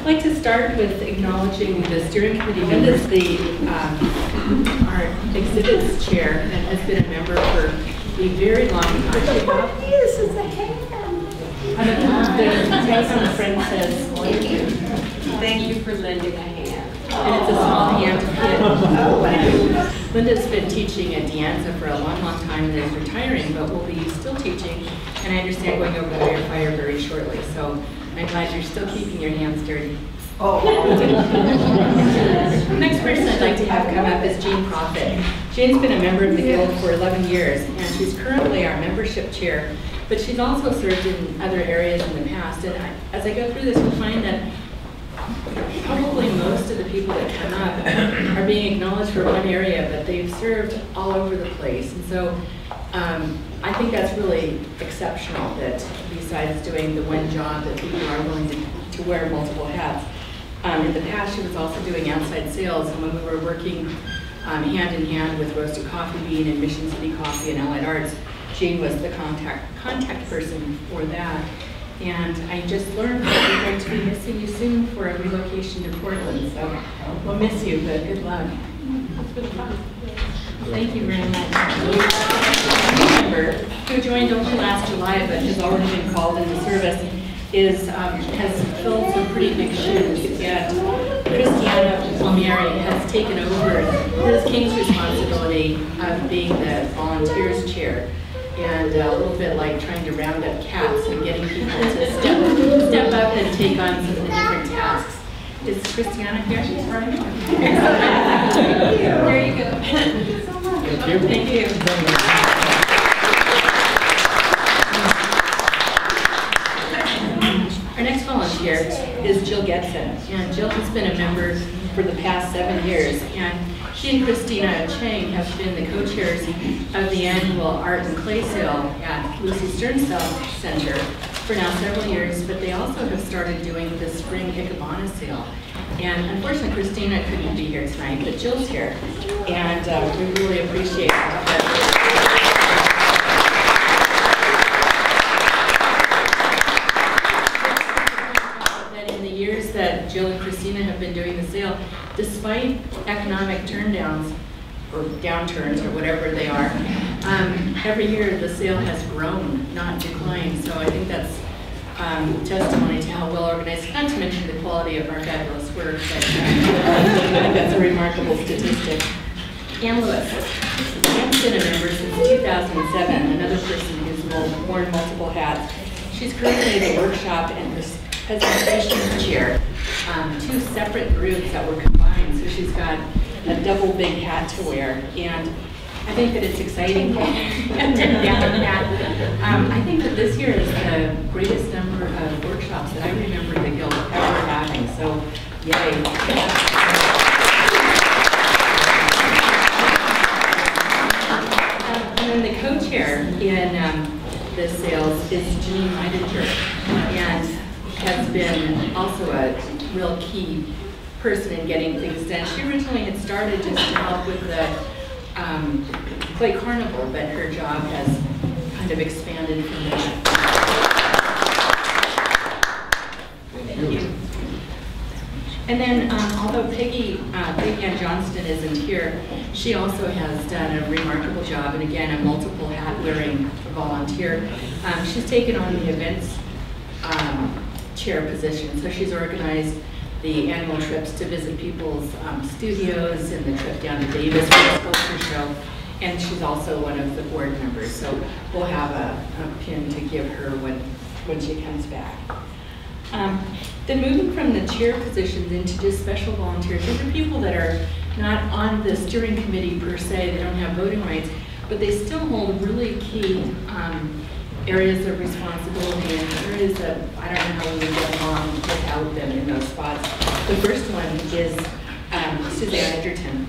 I'd like to start with acknowledging the steering committee. Linda's our exhibits chair and has been a member for a very long time. What is a hand? On the front says, Thank you for lending a hand. and it's a small hand kit. Oh, wow. Linda's been teaching at De Anza for a long, long time and is retiring, but will be still teaching, and I understand going over to your fire very shortly. So I'm glad you're still keeping your hands dirty. Oh. The next person I'd like to have come up is Jane Profit. Jane's been a member of the Guild for 11 years, and she's currently our membership chair, but she's also served in other areas in the past. And as I go through this, we'll find that probably most of the people that come up are being acknowledged for one area, but they've served all over the place. And so I think that's really exceptional that besides doing the one job that people are willing to wear multiple hats. In the past, she was also doing outside sales, and when we were working hand in hand with Roasted Coffee Bean and Mission City Coffee and Allied Arts, Jane was the contact person for that. And I just learned that we're going to be missing you soon for a relocation to Portland, so we'll miss you, but good luck. Thank you very much. A member who joined only last July but has already been called into service has filled some pretty big shoes, and Christiana Palmieri has taken over Liz King's responsibility of being the volunteers chair, and a little bit like trying to round up cats and getting people to step up and take on some of the different tasks. Is Christiana here? She's right. There you go. Thank you so much. Thank you. Our next volunteer is Jill Getson, and Jill has been a member for the past 7 years, and she and Christina Chang have been the co-chairs of the annual Art and Clay Sale at Lucy Stern Center for now several years, but they also have started doing the Spring Ikebana Sale. And unfortunately, Christina couldn't be here tonight, but Jill's here, and we really appreciate that. That Jill and Christina have been doing the sale, despite economic turndowns or downturns or whatever they are, every year the sale has grown, not declined. So I think that's testimony to how well organized, not to mention the quality of our fabulous work, but I think that's a remarkable statistic. Ann Lewis. Ann's been a member since 2007, another person who's worn multiple hats. She's currently the workshop and presentation chair, 2 separate groups that were combined, so she's got a double big hat to wear, and I think that it's exciting. I think that this year is the greatest number of workshops that I remember the Guild ever having, so yay. And then the co-chair in the sales is Jean Leidinger, and has been also a real key person in getting things done. She originally had started just to help with the Clay Carnival, but her job has kind of expanded from that. Thank you. And then, although Peggy Ann Johnston isn't here, she also has done a remarkable job, and again, a multiple hat-wearing volunteer. She's taken on the events chair position. So she's organized the annual trips to visit people's studios and the trip down to Davis for the sculpture show. And she's also one of the board members. So we'll have a pin to give her when she comes back. Then moving from the chair positions into just special volunteers, these are people that are not on the steering committee per se, they don't have voting rights, but they still hold really key areas of responsibility and areas that I don't know how we would get along without them in those spots. The first one is Suzanne Edgerton.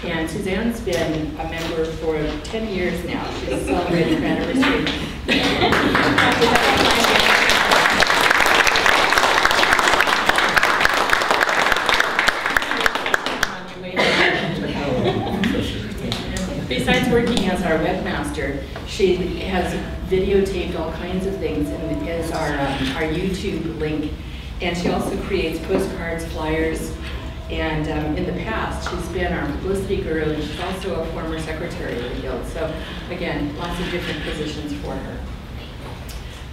And Suzanne's been a member for 10 years now. She's celebrating her anniversary. Besides working as our webmaster, she has videotaped all kinds of things and is our YouTube link. And she also creates postcards, flyers, and in the past, she's been our publicity guru, and she's also a former secretary of the Guild. So again, lots of different positions for her.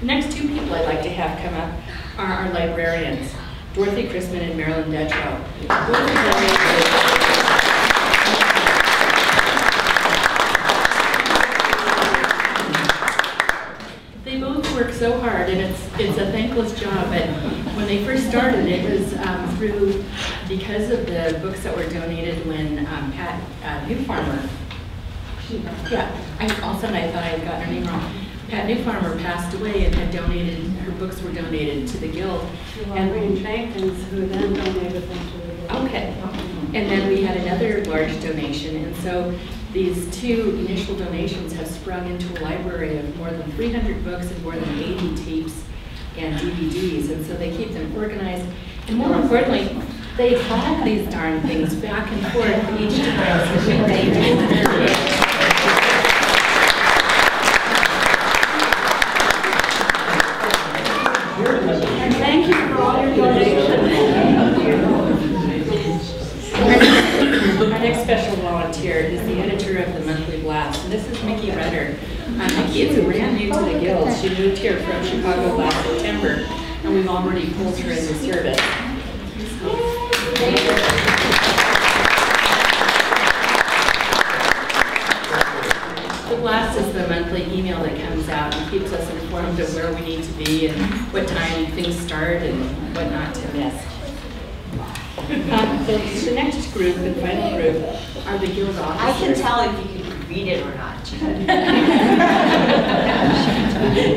The next two people I'd like to have come up are our librarians, Dorothy Chrisman and Marilyn Detrow. They both work so hard, and it's a thankless job. But when they first started, it was because of the books that were donated when Pat Newfarmer. All of a sudden I thought I had gotten her name wrong. Pat Newfarmer passed away and had donated, her books were donated to the Guild. And Range Jenkins, who then donated them to the Guild. Okay. And then we had another large donation, and so these two initial donations have sprung into a library of more than 300 books and more than 80 tapes and DVDs, and so they keep them organized. And more importantly, they haul these darn things back and forth each time. So thank you. And thank you for all your donations. Our next special volunteer is the editor of the Monthly Blast, and this is Mickey Rutter. Mickey is brand new to the Guild. She moved here from Chicago last September, and we've already pulled her into service. The Blast is the monthly email that comes out and keeps us informed of where we need to be and what time things start and what not to miss. The next group, the final group, are the Guild officers. I can tell if you can read it or not. We'll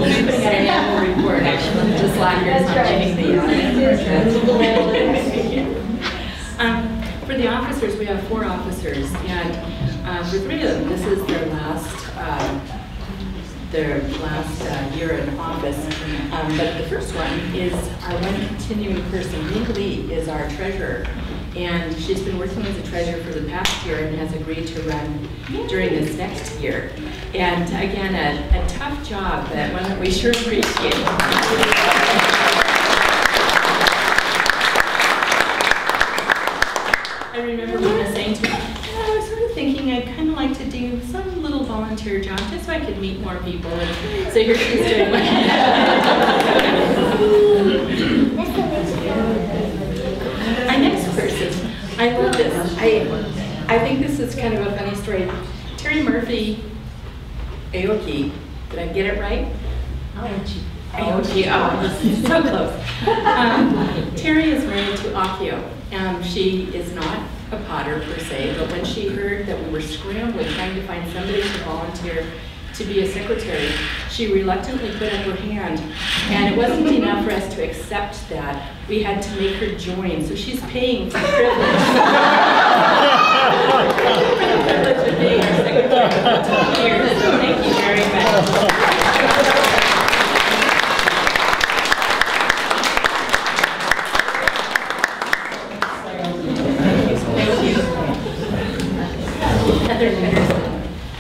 be putting out an annual report, actually, just slackers on reading For the officers, we have 4 officers, and for 3 of them, this is their last year in office. But the first one is our one continuing person. Ning Lee is our treasurer, and she's been working as a treasurer for the past year and has agreed to run during this next year. And again, a tough job, but one that we sure appreciate. I remember Mona saying to me, I was sort of thinking I'd kind of like to do some little volunteer job just so I could meet more people. And so here she's doing one. Our next person, I love this. I think this is kind of a funny story. Terry Murphy Aoki, did I get it right? Aoki, so close. Terry is married to Akio. She is not a potter per se, but when she heard that we were scrambling trying to find somebody to volunteer to be a secretary, she reluctantly put up her hand, and it wasn't enough for us to accept that. We had to make her join, so she's paying for the privilege. For the privilege of being our secretary for 12 years, so thank you very much.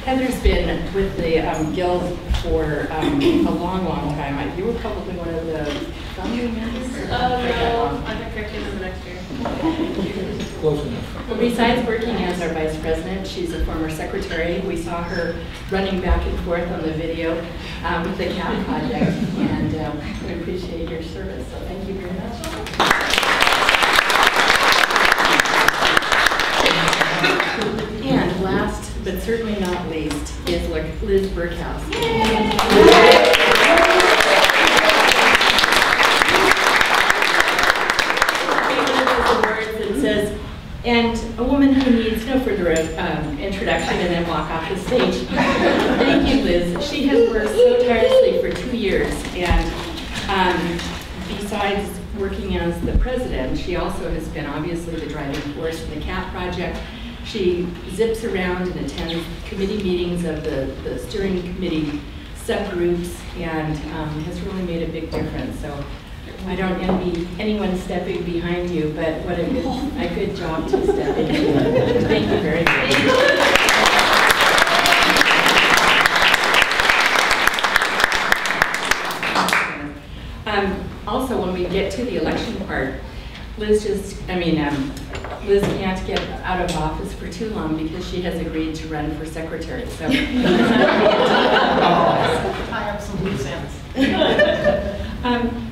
Heather's been with the Guild for a long, long time. You were probably one of the founding members? No, I think I came in the next year. Close enough. Well, besides working as our vice president, she's a former secretary. We saw her running back and forth on the video with the CAP project, and we appreciate your service, so thank you very much. And last, but certainly not least, is Liz Burkhouse. It says, and a woman who needs no further introduction, and then walk off the stage. Thank you, Liz. She has worked so tirelessly for 2 years, and besides working as the president, she also has been obviously the driving force in the CAP project. She zips around and attends committee meetings of the steering committee subgroups, and has really made a big difference. So I don't envy anyone stepping behind you, but what a good job to step into. Thank you very much. Also, when we we get to the election part, Liz can't get out of office for too long because she has agreed to run for secretary. So Tie up some loose ends.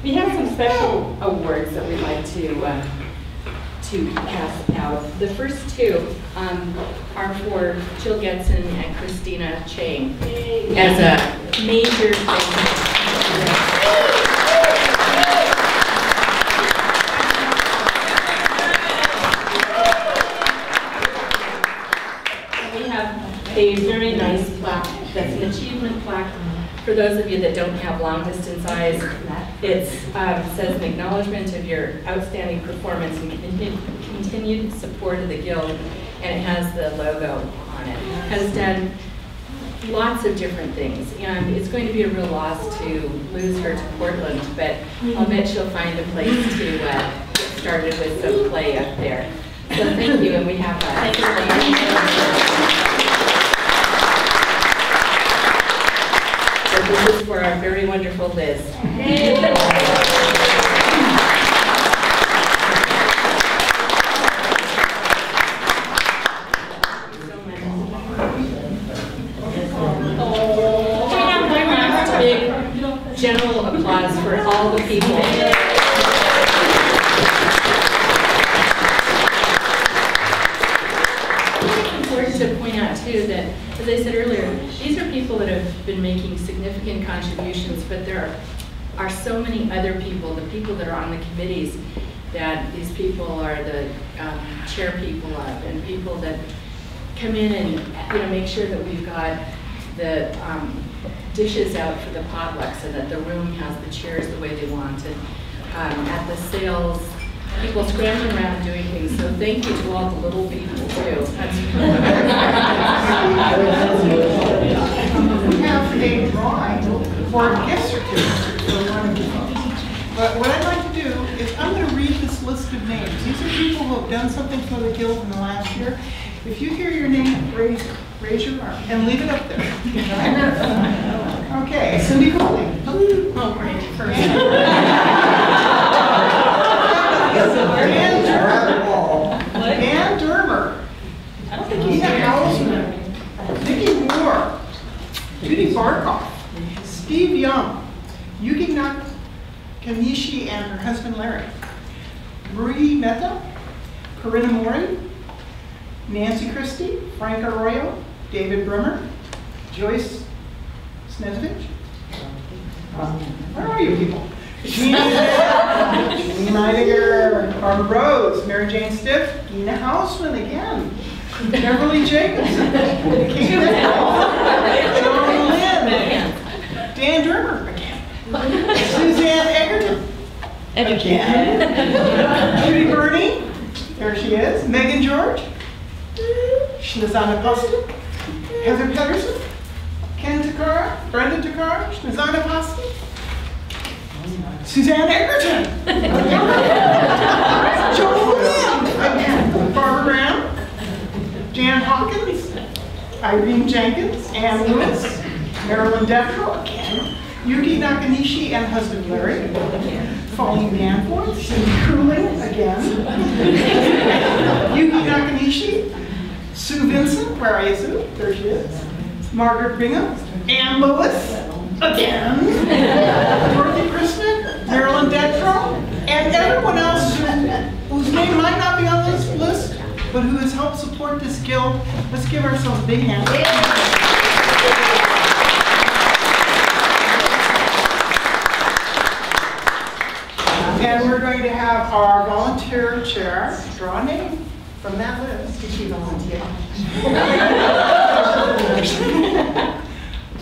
we have some special awards that we'd like to pass out. The first two are for Jill Getson and Christina Chang as a major a very nice plaque that's an achievement plaque. For those of you that don't have long distance eyes, it says an acknowledgement of your outstanding performance and continued support of the Guild, and it has the logo on it. Has done lots of different things, and it's going to be a real loss to lose her to Portland, but I'll bet she'll find a place to get started with some play up there. So thank you, and we have Thank you. So this is for our very wonderful Liz. Big general applause for all the people. To point out too that, as I said earlier, these are people that have been making significant contributions, but there are so many other people, the people that are on the committees, that these people are the chair people of, and people that come in and make sure that we've got the dishes out for the potlucks and that the room has the chairs the way they want, and at the sales, people scrambling around doing things. So thank you to all the little people too. We have a drawing for a gift certificate for one of you. But what I'd like to do is I'm going to read this list of names. These are people who have done something for the Guild in the last year. If you hear your name, raise your arm and leave it up there. Okay, Cindy Coley. Oh, great. First. Dan Dermer. I don't think he's here. Hausman. Vicki Moore. Judy Barkoff. Steve Young. Yuki Nakanishi and her husband Larry. Marie Mehta. Corinna Mori. Nancy Christie. Frank Arroyo. David Brummer. Joyce Snezovich. Where are you people? Jean Meidinger, Barbara Rose, Mary Jane Stiff, Gina Hausman again, Beverly Jacobson, Kate Bell, Joan Lynn, Dan Dermer again, Suzanne Egerton again, Judy Burney, there she is, Megan George, Shnazana Poston, Heather Pedersen, Ken Takara, Brenda Takara, Shnazana Poston, Suzanne Egerton, Joan Lynn, Barbara Graham, Jan Hawkins, Irene Jenkins, Ann Lewis, Marilyn Detrow again, Yuki Nakanishi and husband Larry, Pauline Danforth, Cindy Cooling again, Yuki Nakanishi, Sue Vincent, where are you, Sue? There she is. Margaret Bingham, Ann Lewis again, Dorothy Christman, Marilyn Detrow, and everyone else whose name might not be on this list, but who has helped support this Guild. Let's give ourselves a big hand. And we're going to have our volunteer chair draw a name from that list. Did she volunteer?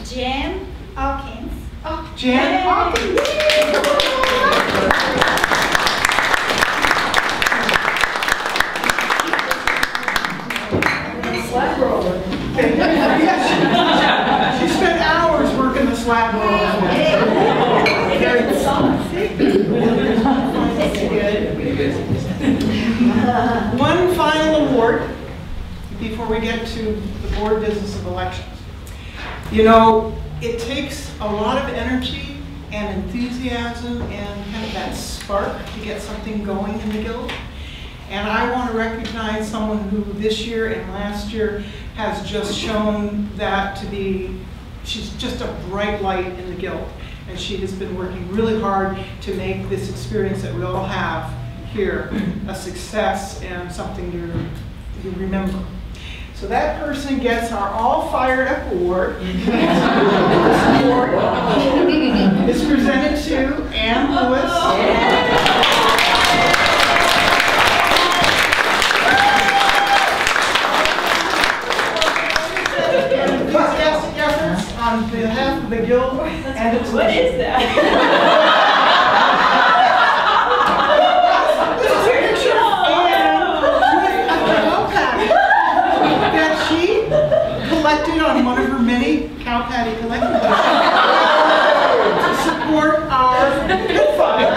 Jan Hawkins. Jan Hawkins. Slab roller. She spent hours working the slab roller. One final award before we get to the board business of elections. You know, it takes a lot of energy and enthusiasm and kind of that spark to get something going in the Guild. And I want to recognize someone who this year and last year has just shown that to be, she's just a bright light in the Guild. And she has been working really hard to make this experience that we all have here a success and something to remember. So that person gets our All Fired Up Award. This award is presented to Ann Lewis. Enthusiastic efforts on behalf of the Guild and its What is that? Collected on one of her many cow patty collectibles to support our pit fire.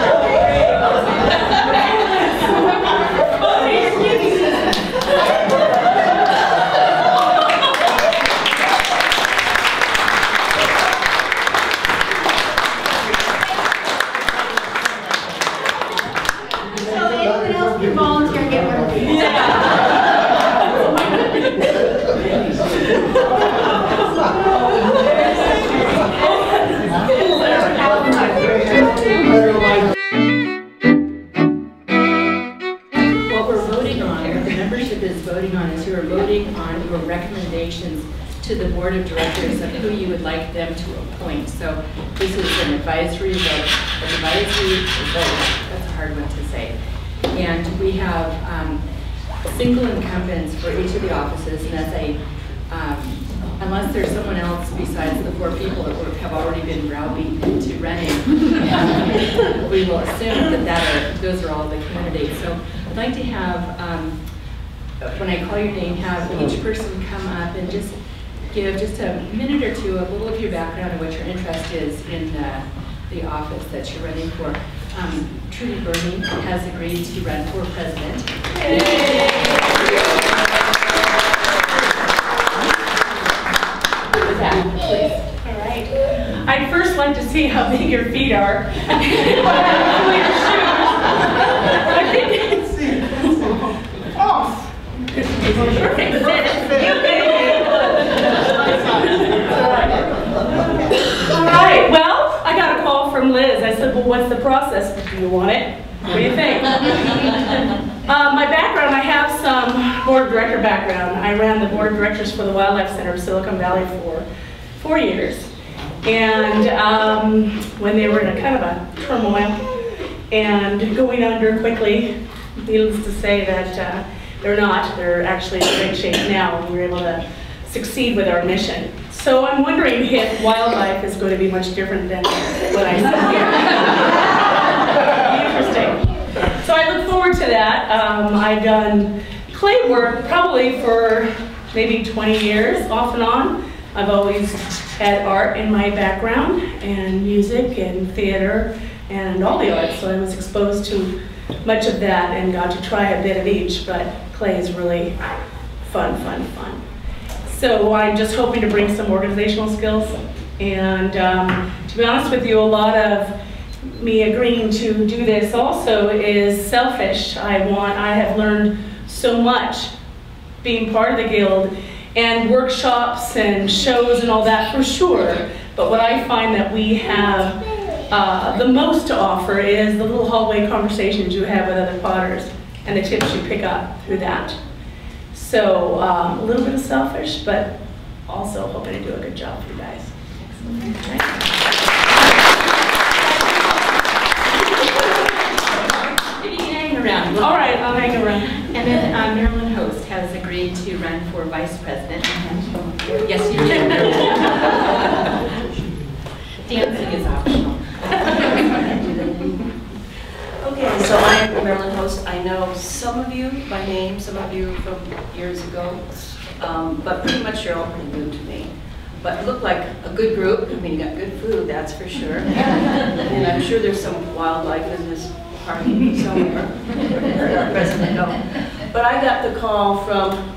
So anyone else can volunteer and get one of these? What we're voting on, what the membership is voting on, is you're voting on your recommendations to the board of directors of who you would like them to appoint. So this is an advisory vote, that's a hard one to say. And we have single incumbents for each of the offices, and as a, unless there's someone else besides the 4 people that have already been browbeaten into running, we will assume that those are all the candidates. So I'd like to have, when I call your name, have each person come up and just give just a minute or two, a little of your background and what your interest is in the office that you're running for. Trudy Burney has agreed to run for president. With that, please. All right. I'd first like to see how big your feet are. Your shoes. Off. Perfect. All right. Well, I got a call from Liz. I said, well, what's the process? Do you want it? What do you think? My background, I have some board of director background. I ran the board of directors for the Wildlife Center of Silicon Valley for 4 years. And when they were in a kind of a turmoil and going under quickly, needless to say that they're not. They're actually in great shape now, and we were able to succeed with our mission. So I'm wondering if wildlife is going to be much different than what I said here. Interesting. So I look forward to that. I've done clay work probably for maybe 20 years, off and on. I've always had art in my background, and music and theater and all the arts. So I was exposed to much of that and got to try a bit of each, but clay is really fun. So I'm just hoping to bring some organizational skills. And to be honest with you, a lot of me agreeing to do this also is selfish. I have learned so much being part of the Guild and workshops and shows and all that for sure. But what I find that we have the most to offer is the little hallway conversations you have with other potters and the tips you pick up through that. So a little bit of selfish, but also hoping to do a good job for you guys. Excellent. You can hang around. All right, I'll hang around. And then Marilyn Host has agreed to run for vice president. Yes, you do. Dancing is optional. Okay, so I'm Marilyn Host. I know some of you by name, some of you from years ago, but pretty much you're all pretty new to me. But look like a good group. I mean, you got good food, that's for sure. And I'm sure there's some wildlife in this party somewhere. Our president, no. But I got the call from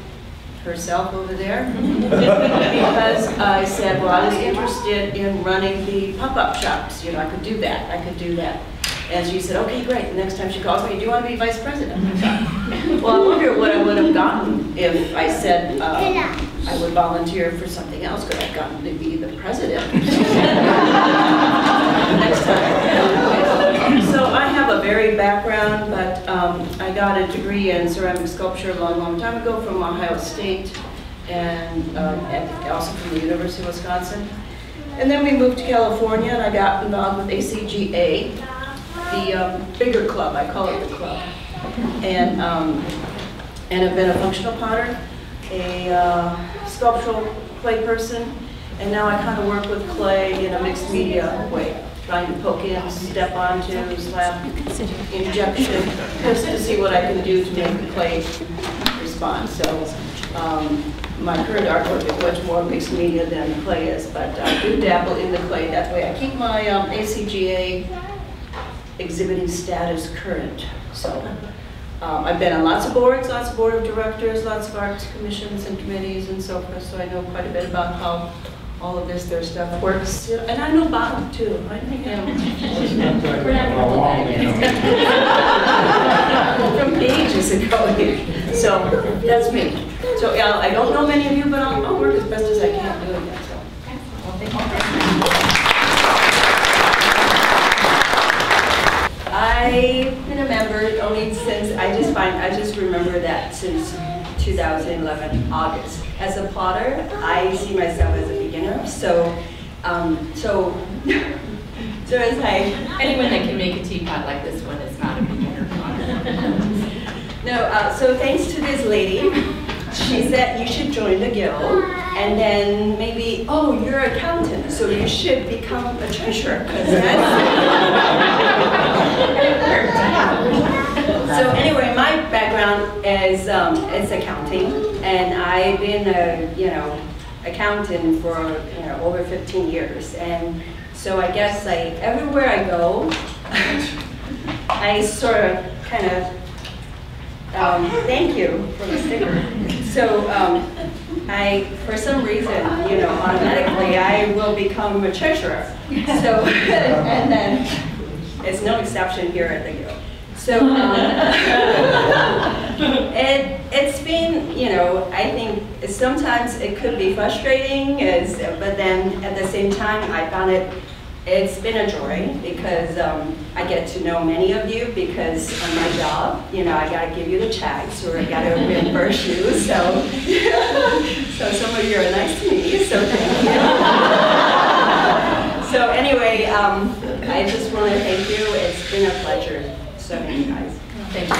herself over there because I said, well, I was interested in running the pop-up shops. You know, I could do that. And she said, okay, great. The next time she calls me, do you want to be vice president? Well, I wonder what I would have gotten if I said I would volunteer for something else. Could I have gotten to be the president? Next time. So I have a varied background, but I got a degree in ceramic sculpture a long, long time ago from Ohio State and also from the University of Wisconsin. And then we moved to California and I got involved with ACGA, the bigger club, I call it the club. And I've been a functional potter, a sculptural clay person, and now I kind of work with clay in a mixed media way, trying to poke in, step onto, slap, injection, just to see what I can do to make the clay respond. So my current artwork is much more mixed media than the clay is, but I do dabble in the clay. That way I keep my ACGA exhibiting status current. So I've been on lots of board of directors, lots of arts commissions and committees and so forth, so I know quite a bit about how all of their stuff works. And I know Bob too. I know him. We're not gonna hold that From ages ago. So that's me. So I don't know many of you, but I'll work as best as I can doing that. So. Well, thank you. I've been a member only since, I just remember that since 2011, August. As a potter, I see myself as a beginner, so as I... Anyone that can make a teapot like this one is not a beginner potter. No, so thanks to this lady, she said you should join the guild, and then maybe, oh, you're an accountant, so you should become a treasurer, because that's... So anyway, my background is accounting, and I've been a accountant for over 15 years, and so I guess everywhere I go, I sort of kind of thank you for the sticker. So for some reason, automatically I will become a treasurer. So and then it's no exception here at the guild. So it's been, I think sometimes it could be frustrating, but then at the same time I found it's been a joy because I get to know many of you because on my job, I got to give you the checks or I got to reimburse you. So, so some of you are nice to me, so thank you. So anyway, I just want to thank you. It's been a pleasure. So many guys. Thank you.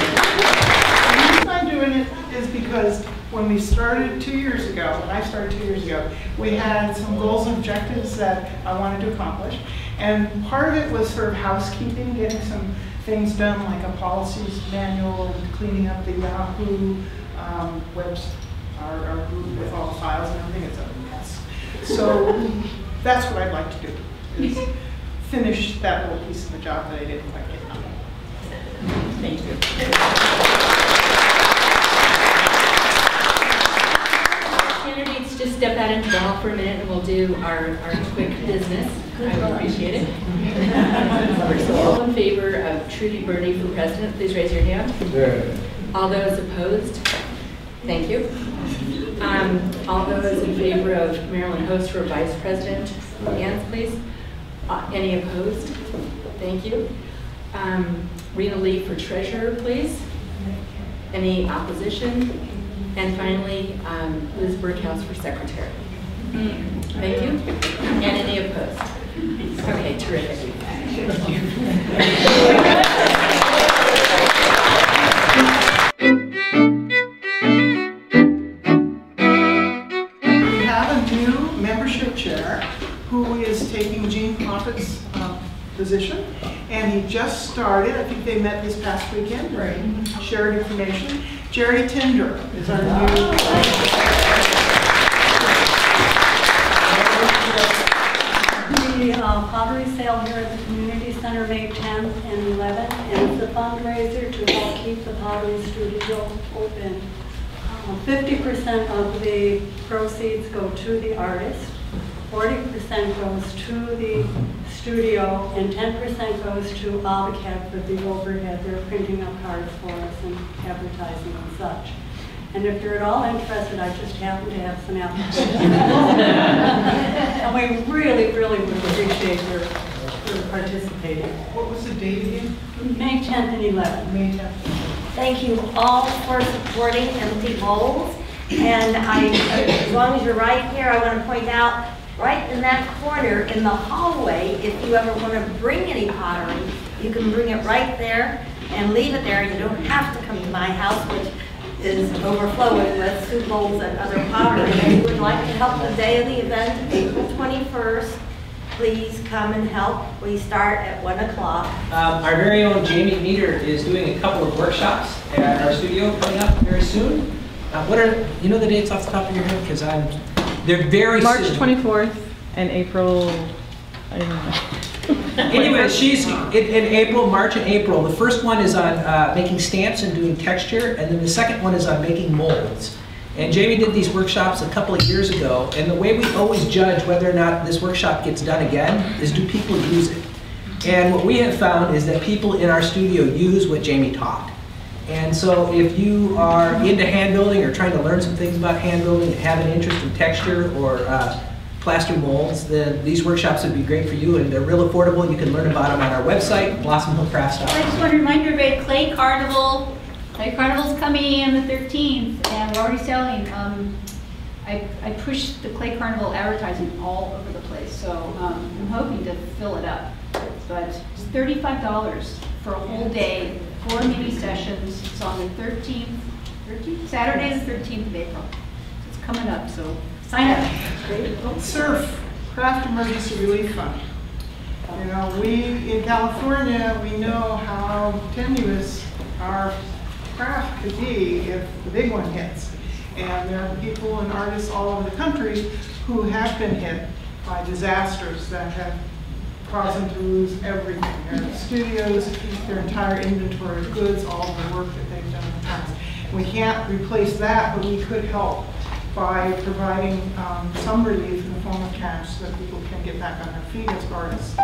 The reason I'm doing it is because when we started 2 years ago, when I started 2 years ago, we had some goals and objectives that I wanted to accomplish. And part of it was sort of housekeeping, getting some things done like a policies manual, cleaning up the Yahoo our group with all the files and everything. It's a mess. So that's what I'd like to do, is finish that little piece of the job that I didn't quite get done. Thank you. Candidates, just step out into the hall for a minute and we'll do our quick business. I would appreciate it. So all in favor of Trudy Burney for president, please raise your hand. All those opposed? Thank you. All those in favor of Marilyn Host for vice president, hands please. Any opposed? Thank you. Rena Lee for treasurer, please. Any opposition? And finally, Liz Berghaus for secretary. Thank you. And any opposed? Okay, terrific. We have a new membership chair who is taking Gene Proffitt's position, and he just started. I think they met this past weekend, right? Shared information. Jerry Tinder is our new. The pottery sale here at the community center, May 10th and 11th, and it's a fundraiser to help keep the pottery studio open. 50% of the proceeds go to the artist, 40% goes to the studio, and 10% goes to OVCAG for the overhead. They're printing up cards for us and advertising and such. And if you're at all interested, I just happen to have some applications. And we really, really would appreciate your participating. What was the date again? May 10th and 11th. May 10th. Thank you all for supporting Empty Bowls. And as long as you're right here, I want to point out, right in that corner in the hallway, if you ever want to bring any pottery, you can bring it right there and leave it there. You don't have to come to my house, which is overflowing with soup bowls and other pottery. If you would like to help the day of the event, April 21st, please come and help. We start at 1 o'clock. Our very own Jamie Meter is doing a couple of workshops at our studio coming up very soon. What are, you know the dates off the top of your head? Because they're very March soon. 24th and April, I don't know. Anyway, she's in April, March and April. The first one is on making stamps and doing texture, and then the second one is on making molds. And Jamie did these workshops a couple of years ago, and the way we always judge whether or not this workshop gets done again is, do people use it? And what we have found is that people in our studio use what Jamie taught. And so if you are into hand building or trying to learn some things about hand building, have an interest in texture or plaster molds, then these workshops would be great for you, and they're real affordable. You can learn about them on our website, blossomhillcrafts.com. I just want to remind everybody, Clay Carnival. Clay Carnival's coming on the 13th, and we're already selling. I pushed the Clay Carnival advertising all over the place, so I'm hoping to fill it up. But it's $35 for a whole day, 4 mini sessions. It's on the 13th, Saturday the 13th of April. It's coming up, so sign up. SURF, Craft Emergency Relief Fund. You know, we in California, we know how tenuous our craft could be if the big one hits. And there are people and artists all over the country who have been hit by disasters that have caused them to lose everything. Their studios, their entire inventory of goods, all of the work that they've done in the past. We can't replace that, but we could help by providing some relief in the form of cash so that people can get back on their feet as artists.